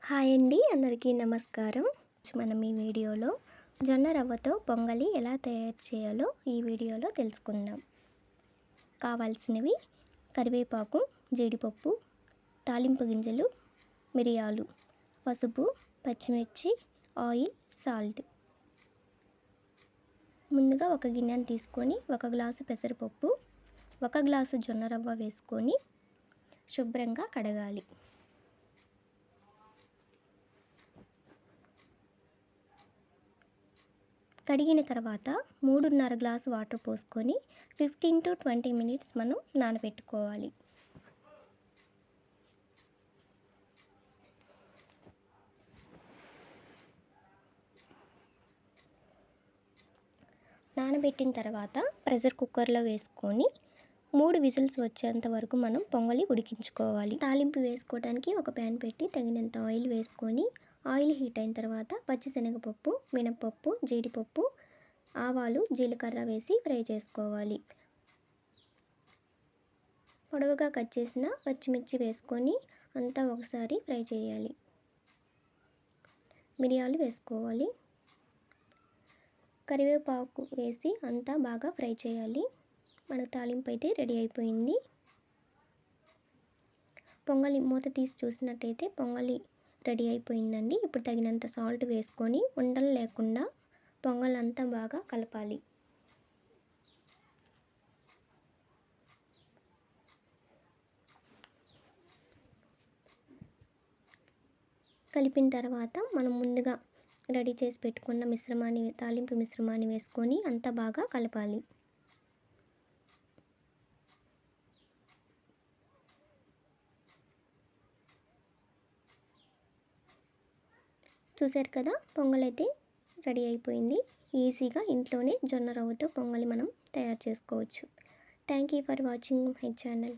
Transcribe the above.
Hi అండి, అందరికీ నమస్కారం. మనం ఈ వీడియోలో జొన్న రవ్వతో పొంగలి ఎలా తయారు చేయాలో ఈ వీడియోలో తెలుసుకుందాం. కావాల్సినవి: కరివేపాకు, జీడిపప్పు, తాలింపు గింజలు, మిరియాలు, పసుపు, పచ్చిమిర్చి, ఆయిల్, సాల్ట్. ముందుగా ఒక గిన్నెను తీసుకొని 1 గ్లాసు పెసరపప్పు, 1 గ్లాసు జొన్న రవ్వ వేసుకొని శుభ్రంగా కడగాలి. కడిగిన తర్వాత 3.5 గ్లాసు వాటర్ పోసుకొని 15 to 20 మినిట్స్ మనం నానబెట్టుకోవాలి. నానబెట్టిన తర్వాత ప్రెషర్ కుక్కర్లో వేసుకొని 3 విజిల్స్ వచ్చేంత వరకు మనం పొంగలి ఉడికించుకోవాలి. తాలింపు వేసుకోవడానికి ఒక ప్యాన్ పెట్టి తగినంత ఆయిల్ వేసుకొని ఆయిల్ హీట్ అయిన తర్వాత పచ్చిశనగపప్పు, మినపప్పు, జీడిపప్పు, ఆవాలు, జీలకర్ర వేసి ఫ్రై చేసుకోవాలి. పొడవుగా కట్ చేసిన పచ్చిమిర్చి వేసుకొని అంతా ఒకసారి ఫ్రై చేయాలి. మిరియాలు వేసుకోవాలి. కరివేపాకు వేసి అంతా బాగా ఫ్రై చేయాలి. మన తాలింపు అయితే రెడీ అయిపోయింది. పొంగలి మూత తీసి చూసినట్టయితే పొంగలి రెడీ అయిపోయిందండి. ఇప్పుడు తగినంత సాల్ట్ వేసుకొని ఉండలు లేకుండా పొంగల్ అంతా బాగా కలపాలి. కలిపిన తర్వాత మనం ముందుగా రెడీ చేసి పెట్టుకున్న తాలింపు మిశ్రమాన్ని వేసుకొని అంతా బాగా కలపాలి. చూశారు కదా, పొంగల్ అయితే రెడీ అయిపోయింది. ఈజీగా ఇంట్లోనే జొన్న రవ్వతో పొంగలి మనం తయారు చేసుకోవచ్చు. Thank you for watching my channel.